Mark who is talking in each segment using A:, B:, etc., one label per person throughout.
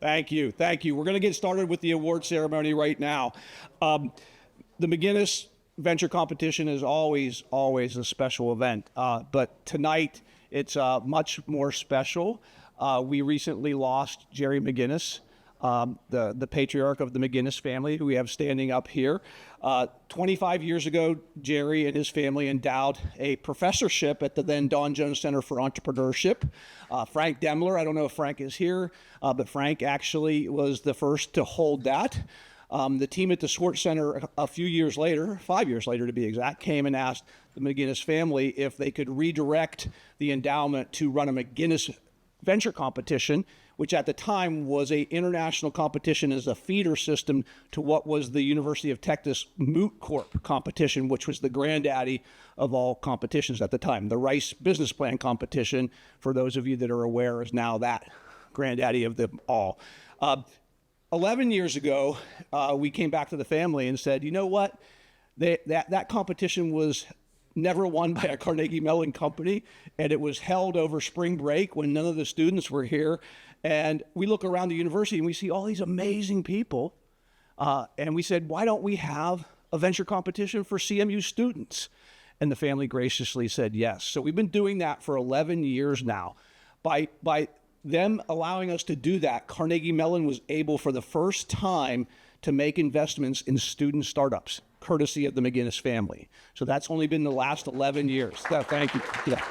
A: Thank you. Thank you. We're going to get started with the award ceremony right now. The McGinnis Venture Competition is always a special event, but tonight it's much more special. We recently lost Jerry McGinnis, the patriarch of the McGinnis family, who we have standing up here. 25 years ago, Jerry and his family endowed a professorship at the then Don Jones Center for Entrepreneurship. Frank Demler, I don't know if Frank is here, but Frank actually was the first to hold that. The team at the Schwartz Center a few years later, 5 years later to be exact, came and asked the McGinnis family if they could redirect the endowment to run a McGinnis Venture Competition, which at the time was an international competition as a feeder system to what was the University of Texas Moot Corp competition, which was the granddaddy of all competitions at the time. The Rice Business Plan competition, for those of you that are aware, is now that granddaddy of them all. 11 years ago, we came back to the family and said, you know what? That competition was never won by a Carnegie Mellon company, and it was held over spring break when none of the students were here. And we look around the university and we see all these amazing people. And we said, why don't we have a venture competition for CMU students? And the family graciously said yes. So we've been doing that for 11 years now. By them allowing us to do that, Carnegie Mellon was able for the first time to make investments in student startups, courtesy of the McGinnis family. So that's only been the last 11 years. So thank you. Yeah.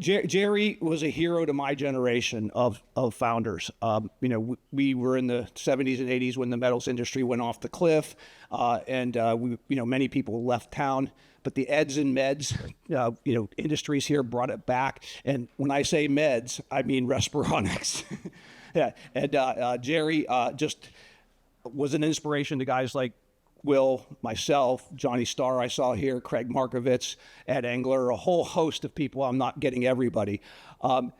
A: Jerry was a hero to my generation of founders. We were in the 70s and 80s when the metals industry went off the cliff, and many people left town. But the eds and meds, industries here brought it back. And when I say meds, I mean Respironics. Yeah, and Jerry just was an inspiration to guys like Will, myself, Johnny Starr I saw here, Craig Markovitz, Ed Engler, a whole host of people. I'm not getting everybody. I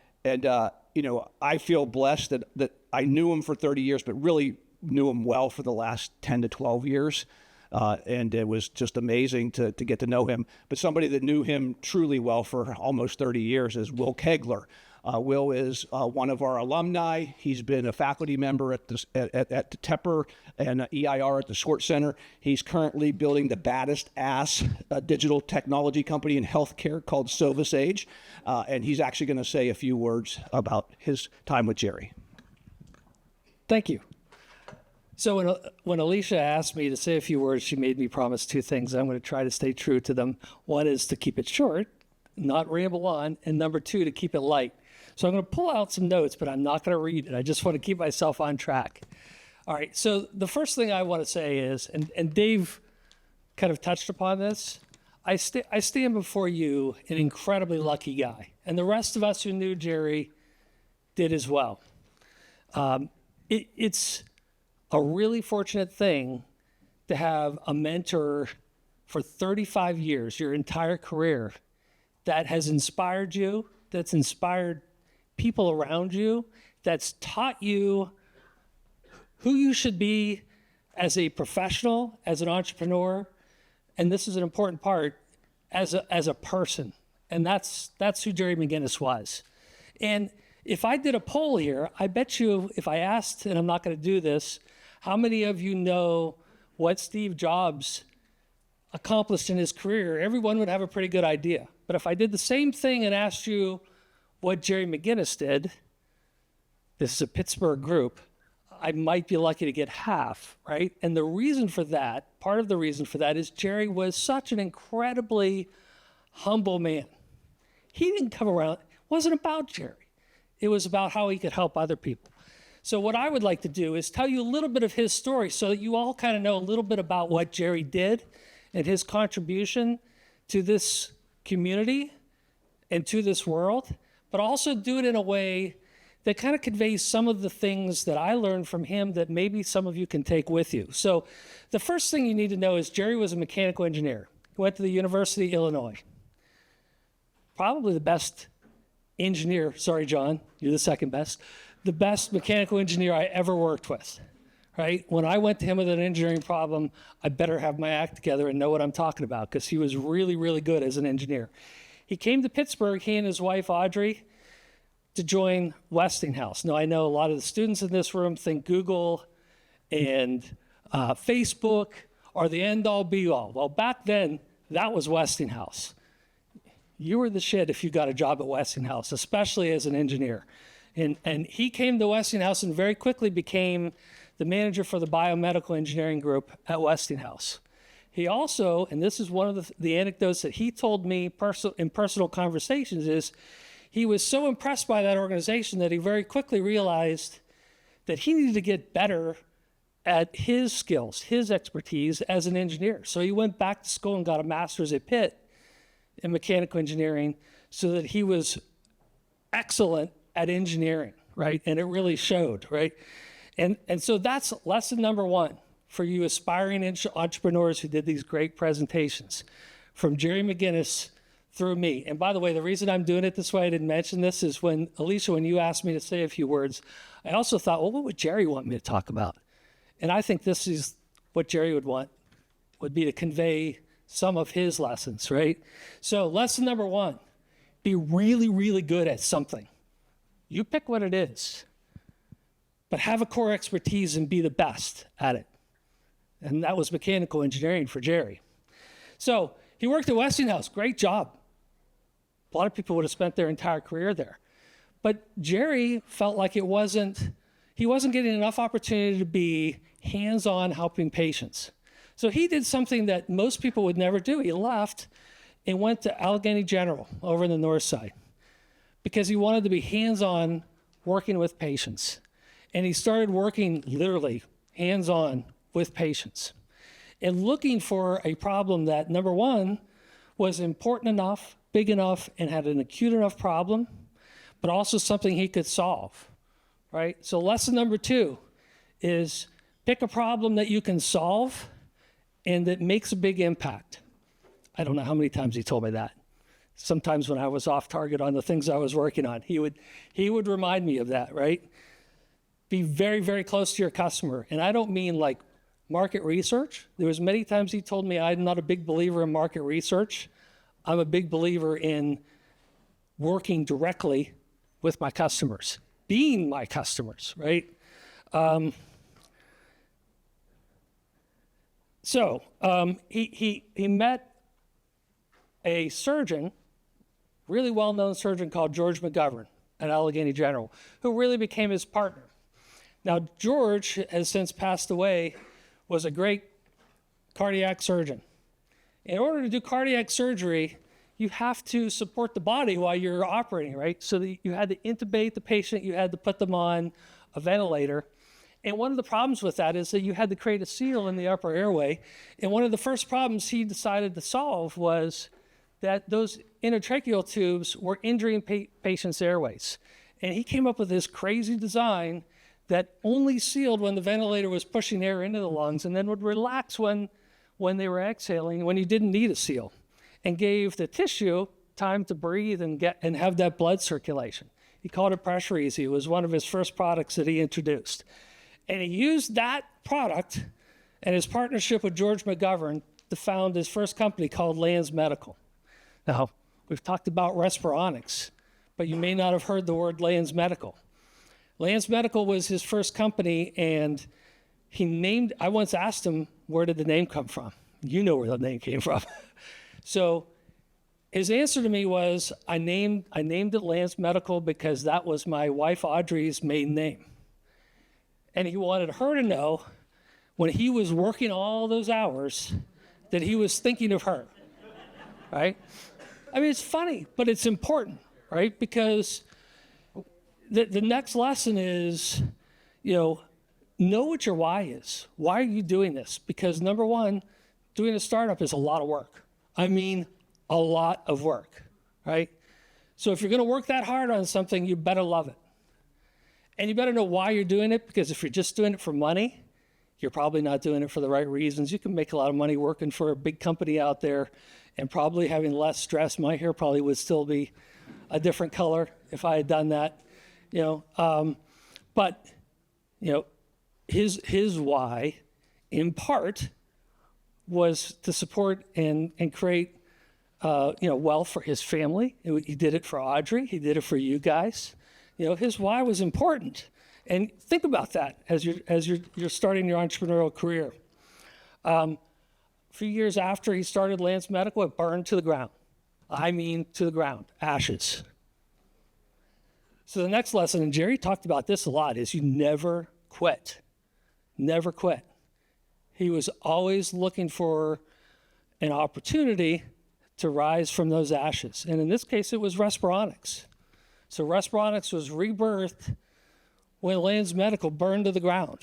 A: feel blessed that I knew him for 30 years, but really knew him well for the last 10 to 12 years. And it was just amazing to get to know him. But somebody that knew him truly well for almost 30 years is Will Kegler. Will is one of our alumni. He's been a faculty member at the Tepper and EIR at the Schwartz Center. He's currently building the baddest ass digital technology company in healthcare called SovaSage. And he's actually going to say a few words about his time with Jerry.
B: Thank you. So when Alicia asked me to say a few words, she made me promise two things. I'm going to try to stay true to them. One is to keep it short, not ramble on, and number two, to keep it light. So I'm going to pull out some notes, but I'm not going to read it. I just want to keep myself on track. All right, so the first thing I want to say is, and Dave kind of touched upon this, I stand before you an incredibly lucky guy, and the rest of us who knew Jerry did as well. It's a really fortunate thing to have a mentor for 35 years, your entire career, that has inspired you, that's inspired people around you, that's taught you who you should be as a professional, as an entrepreneur, and this is an important part, as a person. And that's who Jerry McGinnis was. And if I did a poll here, I bet you if I asked, and I'm not going to do this, how many of you know what Steve Jobs accomplished in his career? Everyone would have a pretty good idea. But if I did the same thing and asked you what Jerry McGinnis did, this is a Pittsburgh group, I might be lucky to get half, right? And the reason for that, part of the reason for that is Jerry was such an incredibly humble man. He didn't come around, it wasn't about Jerry. It was about how he could help other people. So what I would like to do is tell you a little bit of his story so that you all kind of know a little bit about what Jerry did and his contribution to this community and to this world, but also do it in a way that kind of conveys some of the things that I learned from him that maybe some of you can take with you. So the first thing you need to know is Jerry was a mechanical engineer. He went to the University of Illinois. Probably the best engineer, sorry, John, you're the second best, the best mechanical engineer I ever worked with, right? When I went to him with an engineering problem, I better have my act together and know what I'm talking about because he was really, really good as an engineer. He came to Pittsburgh, he and his wife, Audrey, to join Westinghouse. Now, I know a lot of the students in this room think Google and Facebook are the end-all, be-all. Well, back then, that was Westinghouse. You were the shit if you got a job at Westinghouse, especially as an engineer. And he came to Westinghouse and very quickly became the manager for the biomedical engineering group at Westinghouse. He also, and this is one of the anecdotes that he told me in personal conversations, is he was so impressed by that organization that he very quickly realized that he needed to get better at his skills, his expertise as an engineer. So he went back to school and got a master's at Pitt in mechanical engineering so that he was excellent at engineering, right? And it really showed, right? And so that's lesson number one for you aspiring entrepreneurs who did these great presentations, from Jerry McGinnis through me. And by the way, the reason I'm doing it this way, I didn't mention this, is when, Alicia, when you asked me to say a few words, I also thought, well, what would Jerry want me to talk about? And I think this is what Jerry would want, would be to convey some of his lessons, right? So lesson number one, be really, really good at something. You pick what it is, but have a core expertise and be the best at it. And that was mechanical engineering for Jerry. So he worked at Westinghouse, great job. A lot of people would have spent their entire career there. But Jerry felt like he wasn't getting enough opportunity to be hands-on helping patients. So he did something that most people would never do. He left and went to Allegheny General over in the north side because he wanted to be hands-on working with patients. And he started working literally hands-on with patients and looking for a problem that, number one, was important enough, big enough, and had an acute enough problem, but also something he could solve, right? So lesson number two is pick a problem that you can solve and that makes a big impact. I don't know how many times he told me that. Sometimes when I was off target on the things I was working on, he would remind me of that, right? Be very, very close to your customer. And I don't mean like market research. There was many times he told me I'm not a big believer in market research. I'm a big believer in working directly with my customers, being my customers, right? He met a surgeon, really well-known surgeon called George McGovern at Allegheny General, who really became his partner. Now, George has since passed away, was a great cardiac surgeon. In order to do cardiac surgery, you have to support the body while you're operating, right? So that you had to intubate the patient, you had to put them on a ventilator. And one of the problems with that is that you had to create a seal in the upper airway. And one of the first problems he decided to solve was that those intratracheal tubes were injuring patients' airways. And he came up with this crazy design that only sealed when the ventilator was pushing air into the lungs and then would relax when they were exhaling, when you didn't need a seal, and gave the tissue time to breathe and have that blood circulation. He called it Pressure Easy. It was one of his first products that he introduced. And he used that product and his partnership with George McGovern to found his first company called Lands Medical. Now, we've talked about Respironics, but you may not have heard the word Lands Medical. Lands Medical was his first company, and I once asked him, where did the name come from? You know where the name came from. So his answer to me was, I named it Lands Medical because that was my wife Audrey's maiden name. And he wanted her to know when he was working all those hours that he was thinking of her, right? I mean, it's funny, but it's important, right? Because the next lesson is, know what your why is. Why are you doing this? Because number one, doing a startup is a lot of work. I mean, a lot of work, right? So if you're gonna work that hard on something, you better love it. And you better know why you're doing it, because if you're just doing it for money, you're probably not doing it for the right reasons. You can make a lot of money working for a big company out there and probably having less stress. My hair probably would still be a different color if I had done that, but his why, in part, was to support and create well for his family. He did it for Audrey. He did it for you guys. His why was important. And think about that as you're starting your entrepreneurial career. A few years after he started Lance Medical, it burned to the ground. I mean, to the ground, ashes. So the next lesson, and Jerry talked about this a lot, is you never quit. Never quit. He was always looking for an opportunity to rise from those ashes. And in this case, it was Respironics. So Respironics was rebirthed when Lance Medical burned to the ground.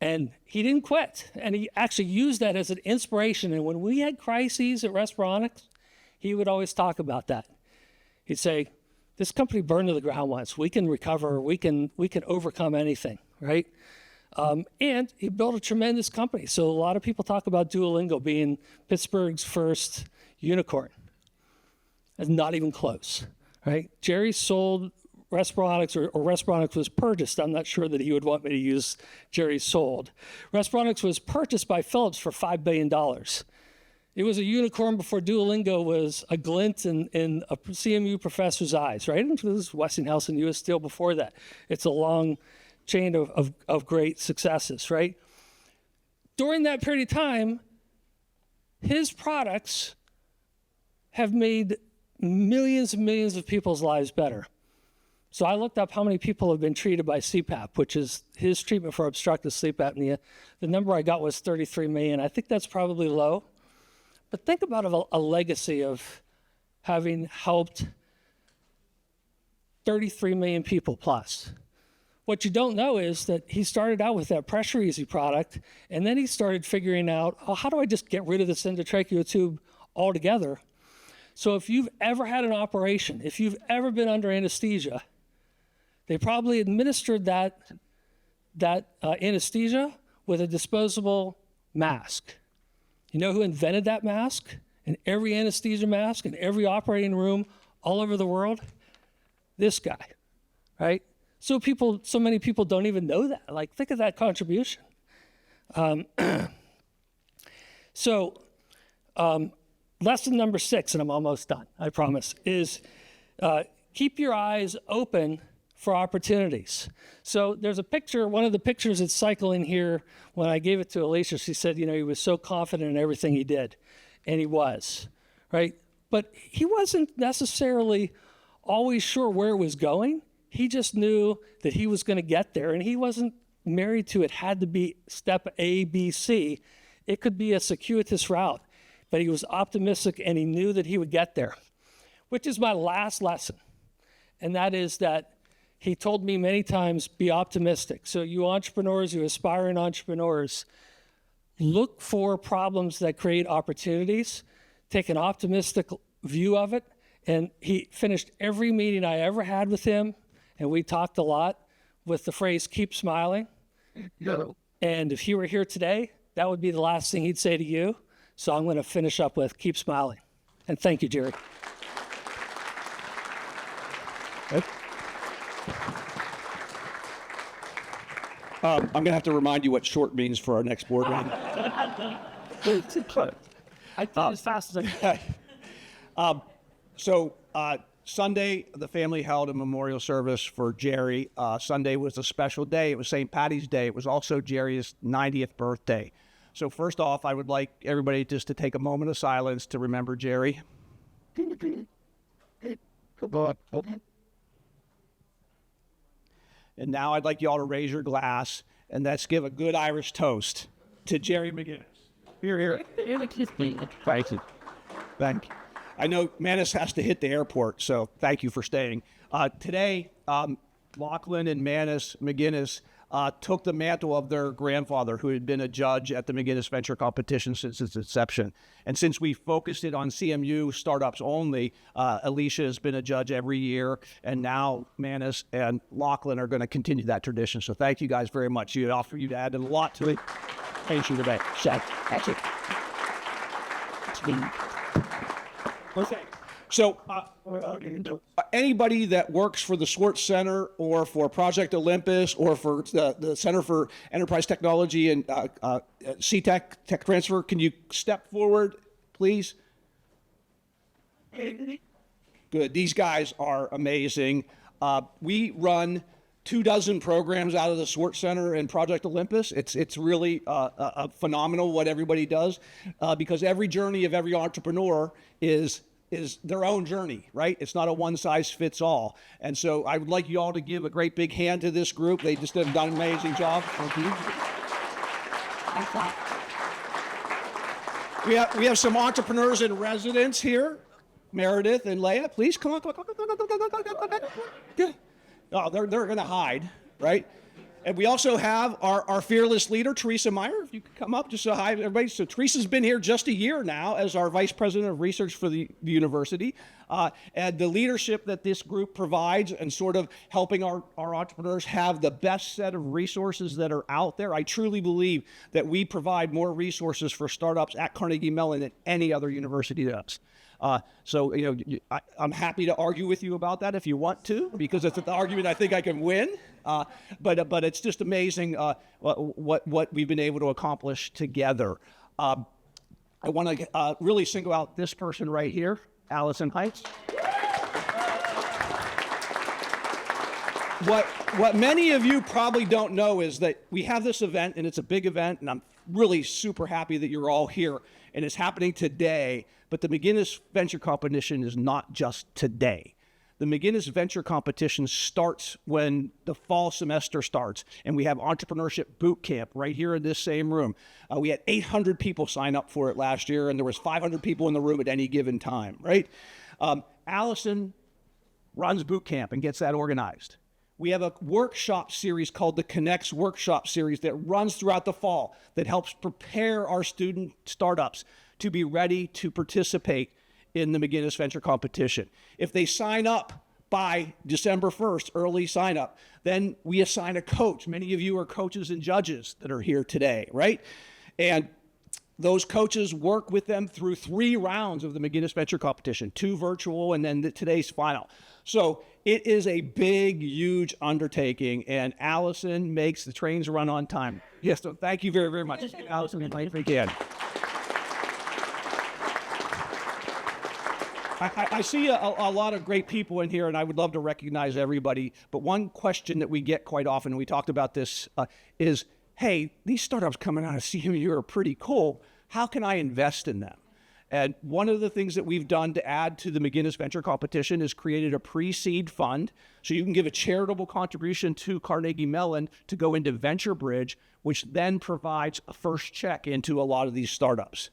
B: And he didn't quit. And he actually used that as an inspiration. And when we had crises at Respironics, he would always talk about that. He'd say, this company burned to the ground once. We can recover. We can overcome anything, right? And he built a tremendous company. So a lot of people talk about Duolingo being Pittsburgh's first unicorn. It's not even close, right? Jerry sold Respironics, or Respironics was purchased. I'm not sure that he would want me to use Jerry sold. Respironics was purchased by Philips for $5 billion. It was a unicorn before Duolingo was a glint in a CMU professor's eyes, right? And this was Westinghouse and U.S. Steel before that. It's a long chain of great successes, right? During that period of time, his products have made millions and millions of people's lives better. So I looked up how many people have been treated by CPAP, which is his treatment for obstructive sleep apnea. The number I got was 33 million. I think that's probably low. But think about a legacy of having helped 33 million people plus. What you don't know is that he started out with that Pressure Easy product, and then he started figuring out, how do I just get rid of this endotracheal tube altogether? So if you've ever had an operation, if you've ever been under anesthesia, they probably administered that anesthesia with a disposable mask. You know who invented that mask? And every anesthesia mask in every operating room all over the world? This guy, right? So many people don't even know that. Like, think of that contribution. Lesson number 6, and I'm almost done, I promise, is keep your eyes open for opportunities. So there's a picture, one of the pictures that's cycling here. When I gave it to Alicia, she said, he was so confident in everything he did. And he was, right? But he wasn't necessarily always sure where it was going. He just knew that he was going to get there, and he wasn't married to it had to be step A, B, C. It could be a circuitous route, but he was optimistic, and he knew that he would get there, which is my last lesson. And that is that he told me many times, be optimistic. So you entrepreneurs, you aspiring entrepreneurs, look for problems that create opportunities, take an optimistic view of it. And he finished every meeting I ever had with him, and we talked a lot, with the phrase, keep smiling. No. And if he were here today, that would be the last thing he'd say to you. So I'm going to finish up with, keep smiling. And thank you, Jerry.
A: I'm going to have to remind you what short means for our next board meeting.
B: I did as fast as I could.
A: So Sunday, the family held a memorial service for Jerry. Sunday was a special day. It was St. Patty's Day. It was also Jerry's 90th birthday. So first off, I would like everybody just to take a moment of silence to remember Jerry. And now I'd like you all to raise your glass, and let's give a good Irish toast to Jerry McGinnis. Here, here. Thank you. Thank you. I know Manus has to hit the airport, so thank you for staying. Today, Lachlan and Manus McGinnis took the mantle of their grandfather, who had been a judge at the McGinnis Venture Competition since its inception. And since we focused it on CMU startups only, Alicia has been a judge every year, and now Manus and Lachlan are going to continue that tradition. So thank you guys very much. You've added a lot to it. Thank you today. Thank you. Okay. So anybody that works for the Sports Center or for Project Olympus or for the Center for Enterprise Technology and CTech, Tech Transfer, can you step forward, please? Good. These guys are amazing. We run 24 programs out of the Swartz Center and Project Olympus. It's really phenomenal what everybody does because every journey of every entrepreneur is their own journey, right? It's not a one size fits all. And so I would like you all to give a great big hand to this group. They just have done an amazing job. Thank you. We have some entrepreneurs in residence here. Meredith and Leah, please come on. Good. Oh, they're going to hide, right? And we also have our fearless leader, Teresa Meyer. If you could come up, just say hi, everybody. So Teresa's been here just a year now as our vice president of research for the university. And the leadership that this group provides and sort of helping our entrepreneurs have the best set of resources that are out there. I truly believe that we provide more resources for startups at Carnegie Mellon than any other university does. So, I'm happy to argue with you about that if you want to, because it's an argument I think I can win. But it's just amazing what we've been able to accomplish together. I want to really single out this person right here, Allison Heights. What many of you probably don't know is that we have this event, and it's a big event, and I'm really super happy that you're all here, and it's happening today. But the McGinnis Venture Competition is not just today. The McGinnis Venture Competition starts when the fall semester starts, and we have Entrepreneurship Boot Camp right here in this same room. We had 800 people sign up for it last year, and there was 500 people in the room at any given time, right? Allison runs boot camp and gets that organized. We have a workshop series called the Connects Workshop Series that runs throughout the fall that helps prepare our student startups to be ready to participate in the McGinnis Venture Competition. If they sign up by December 1st, early sign up, then we assign a coach. Many of you are coaches and judges that are here today, right? And those coaches work with them through 3 rounds of the McGinnis Venture Competition, 2 virtual and then today's final. So it is a big, huge undertaking, and Allison makes the trains run on time. Yes, so thank you very, very much. Allison, if you can. I see a lot of great people in here, and I would love to recognize everybody. But one question that we get quite often, and we talked about this, is, hey, these startups coming out of CMU are pretty cool. How can I invest in them? And one of the things that we've done to add to the McGinnis Venture Competition is created a pre-seed fund. So you can give a charitable contribution to Carnegie Mellon to go into Venture Bridge, which then provides a first check into a lot of these startups.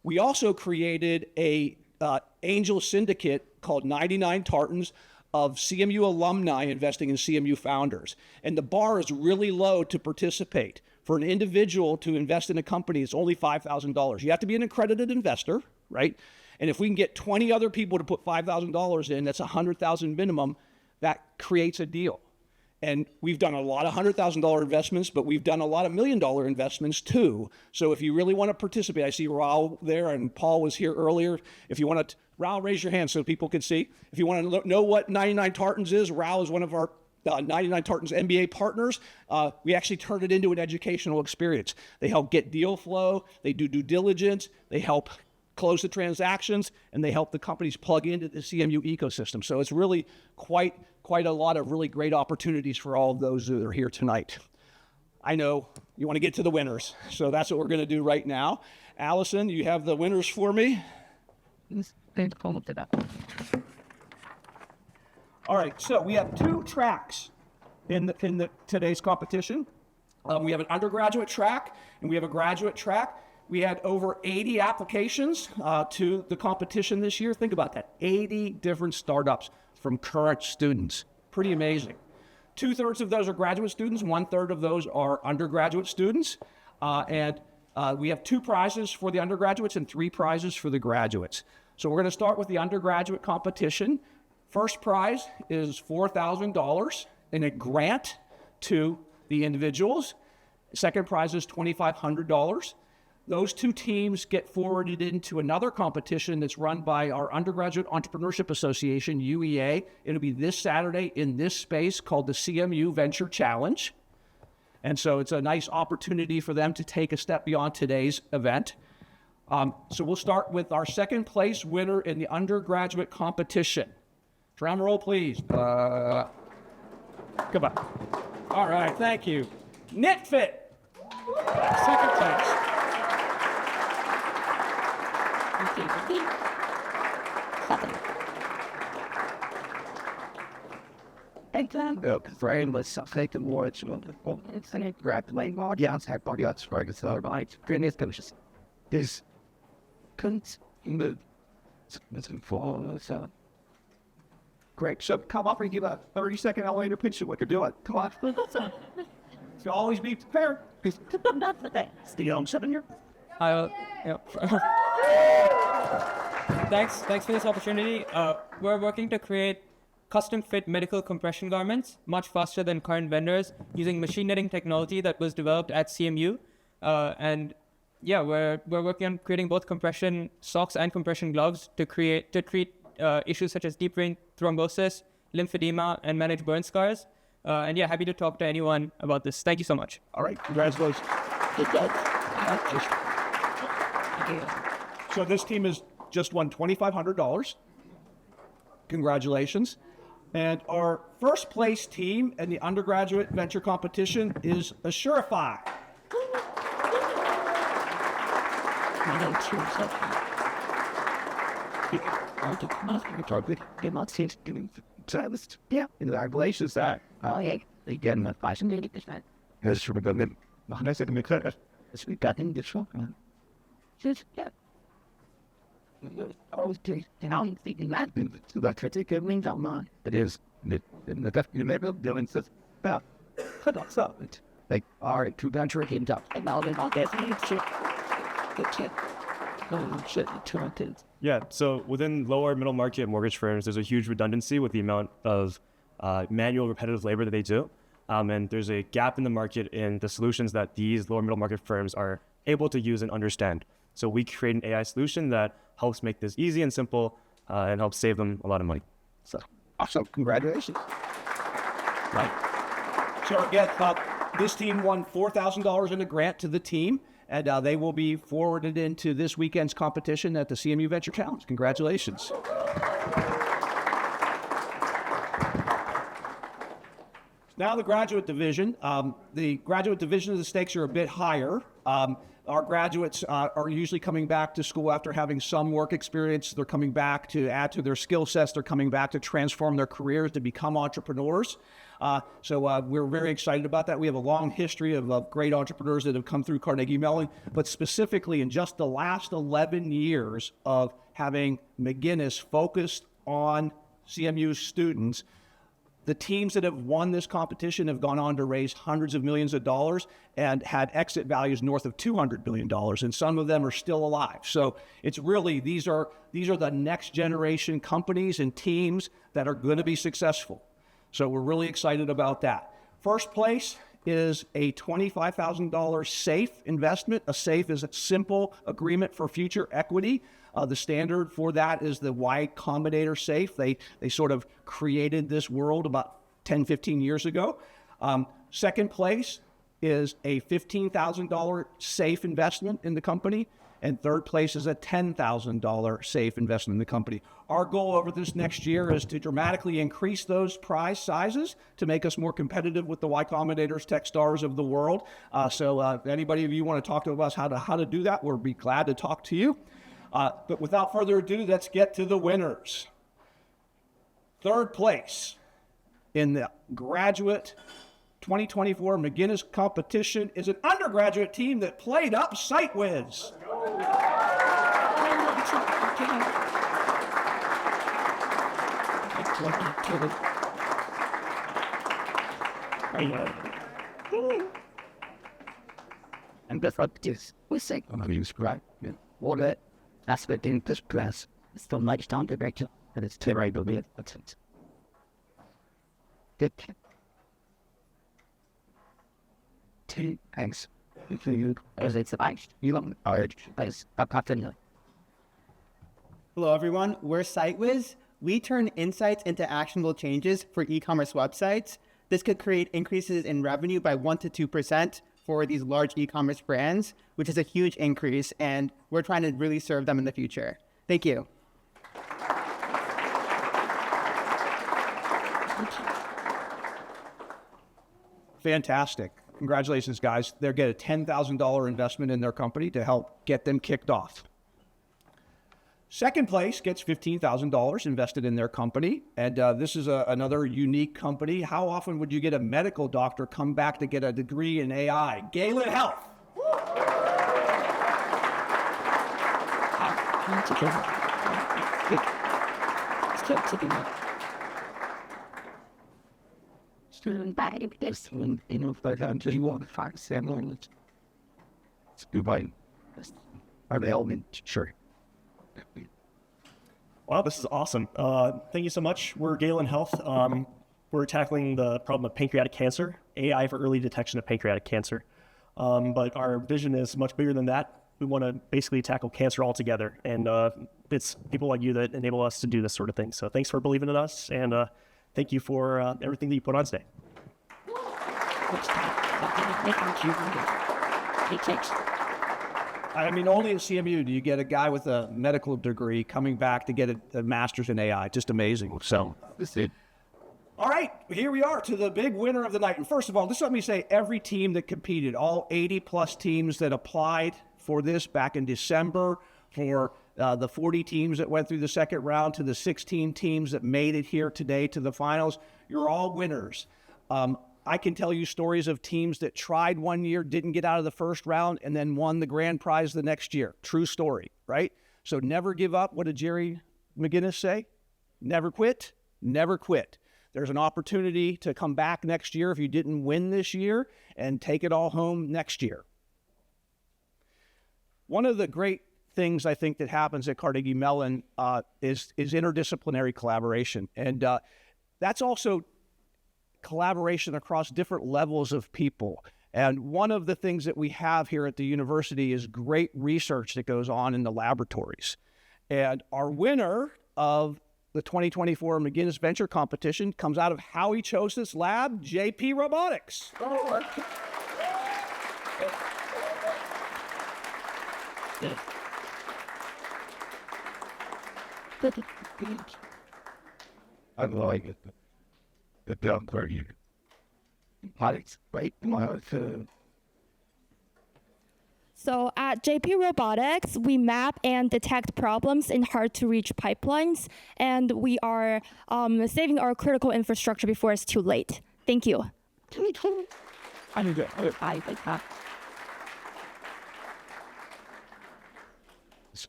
A: We also created a angel syndicate called 99 Tartans of CMU alumni investing in CMU founders. And the bar is really low to participate. For an individual to invest in a company, it's only $5,000. You have to be an accredited investor, right? And if we can get 20 other people to put $5,000 in, that's $100,000 minimum, that creates a deal. And we've done a lot of $100,000 investments, but we've done a lot of $1 million investments too. So if you really want to participate, I see Raul there and Paul was here earlier. If you want to, Raul, raise your hand so people can see. If you want to know what 99 Tartans is, Raul is one of our 99 Tartans MBA partners. We actually turned it into an educational experience. They help get deal flow, they do due diligence, they help close the transactions, and they help the companies plug into the CMU ecosystem. So it's really quite a lot of really great opportunities for all of those that are here tonight. I know you want to get to the winners, so that's what we're going to do right now. Allison, you have the winners for me? All right, so we have 2 tracks in today's competition. We have an undergraduate track and we have a graduate track. We had over 80 applications to the competition this year. Think about that, 80 different startups from current students. Pretty amazing. 2/3 of those are graduate students, 1/3 of those are undergraduate students. And we have 2 prizes for the undergraduates and 3 prizes for the graduates. So we're going to start with the undergraduate competition. First prize is $4,000 in a grant to the individuals. Second prize is $2,500. Those 2 teams get forwarded into another competition that's run by our Undergraduate Entrepreneurship Association, UEA. It'll be this Saturday in this space called the CMU Venture Challenge. And so it's a nice opportunity for them to take a step beyond today's event. So we'll start with our second place winner in the undergraduate competition. Drum roll, please. Come on. All right, thank you. KnitFit, second place.
C: And then the frame was something more to the graduate audience had audience for the third night. Goodness gracious. This couldn't move. It's for so.
A: Great. So come up and give a 30-second elevator pitch of what you're doing. Come on. So always be prepared.
C: Still 7 years.
D: Thanks for this opportunity. We're working to create custom-fit medical compression garments much faster than current vendors using machine knitting technology that was developed at CMU. And yeah, we're working on creating both compression socks and compression gloves to treat issues such as deep vein thrombosis, lymphedema, and manage burn scars. And yeah, happy to talk to anyone about this. Thank you so much.
A: All right. Congratulations. So this team has just won $2,500. Congratulations. And our first place team in the undergraduate venture competition is Assurify.
C: Yeah, congratulations that. Oh, yeah. They get in 5%. That's from a government. I said to me, we got in this one. Just, yeah. I was thinking that to that critical means of mine. It is the level of doing this. Well, cut off something. Like, all right, two venture came up. And now they're not getting it.
E: Yeah, so within lower middle market mortgage firms, there's a huge redundancy with the amount of manual repetitive labor that they do. And there's a gap in the market in the solutions that these lower middle market firms are able to use and understand. So we create an AI solution that helps make this easy and simple and helps save them a lot of money.
C: So, awesome. Congratulations.
A: Right. So again, this team won $4,000 in a grant to the team, and they will be forwarded into this weekend's competition at the CMU Venture Challenge. Congratulations. Now the graduate division. The graduate division of the stakes are a bit higher. Our graduates are usually coming back to school after having some work experience. They're coming back to add to their skill sets. They're coming back to transform their careers, to become entrepreneurs. So we're very excited about that. We have a long history of great entrepreneurs that have come through Carnegie Mellon, but specifically in just the last 11 years of having McGinnis focused on CMU students, the teams that have won this competition have gone on to raise hundreds of millions of dollars and had exit values north of $200 billion, and some of them are still alive. So it's really, these are the next generation companies and teams that are going to be successful. So we're really excited about that. First place is a $25,000 SAFE investment. A SAFE is a simple agreement for future equity. The standard for that is the Y Combinator SAFE. They sort of created this world about 10, 15 years ago. Second place is a $15,000 SAFE investment in the company. And third place is a $10,000 SAFE investment in the company. Our goal over this next year is to dramatically increase those prize sizes to make us more competitive with the Y Combinators, Techstars of the world. So if anybody of you want to talk to us how to do that, we'll be glad to talk to you. But without further ado, let's get to the winners. Third place in the graduate 2024 McGinnis competition is an undergraduate team that played up SiteWiz.
C: And that's what it is. We say, I'm going to use right. All that. That's what in this class. It's the much down direction, and it's terrible. That's it. Good. Thanks. As it's about you don't as a continue.
F: Hello, everyone. We're SiteWiz. We turn insights into actionable changes for e-commerce websites. This could create increases in revenue by 1% to 2% for these large e-commerce brands, which is a huge increase, and we're trying to really serve them in the future. Thank you.
A: Fantastic. Congratulations, guys. They'll get a $10,000 investment in their company to help get them kicked off. Second place gets $15,000 invested in their company. And this is another unique company. How often would you get a medical doctor come back to get a degree in AI? Galen Health.
C: Student back this one, you know, but until you want to find someone, it's goodbye. Are the element sure?
G: Wow, this is awesome. Thank you so much. We're Galen Health. We're tackling the problem of pancreatic cancer, AI for early detection of pancreatic cancer. But our vision is much bigger than that. We want to basically tackle cancer altogether. And it's people like you that enable us to do this sort of thing. So thanks for believing in us. And thank you for everything that you put on today.
A: I mean, only at CMU do you get a guy with a medical degree coming back to get a master's in AI. Just amazing. So, all right, here we are to the big winner of the night. And first of all, just let me say every team that competed, all 80-plus teams that applied for this back in December, for the 40 teams that went through the second round, to the 16 teams that made it here today to the finals, you're all winners. I can tell you stories of teams that tried one year, didn't get out of the first round, and then won the grand prize the next year. True story, right? So never give up. What did Jerry McGinnis say? Never quit, never quit. There's an opportunity to come back next year if you didn't win this year and take it all home next year. One of the great things I think that happens at Carnegie Mellon is interdisciplinary collaboration. And that's also collaboration across different levels of people. And one of the things that we have here at the university is great research that goes on in the laboratories. And our winner of the 2024 McGinnis Venture Competition comes out of how he chose this lab, JP Robotics.
C: I like it. The dump where you products, right?
H: So at JP Robotics, we map and detect problems in hard-to-reach pipelines, and we are saving our critical infrastructure before it's too late. Thank you.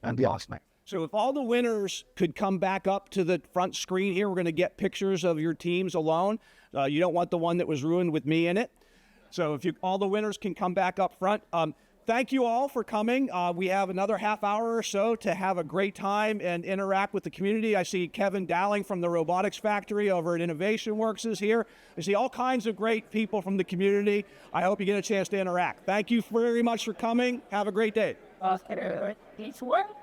C: And the awesome.
A: So if all the winners could come back up to the front screen here, we're going to get pictures of your teams alone. You don't want the one that was ruined with me in it. So if all the winners can come back up front. Thank you all for coming. We have another half hour or so to have a great time and interact with the community. I see Kevin Dowling from the Robotics Factory over at Innovation Works is here. I see all kinds of great people from the community. I hope you get a chance to interact. Thank you very much for coming. Have a great day.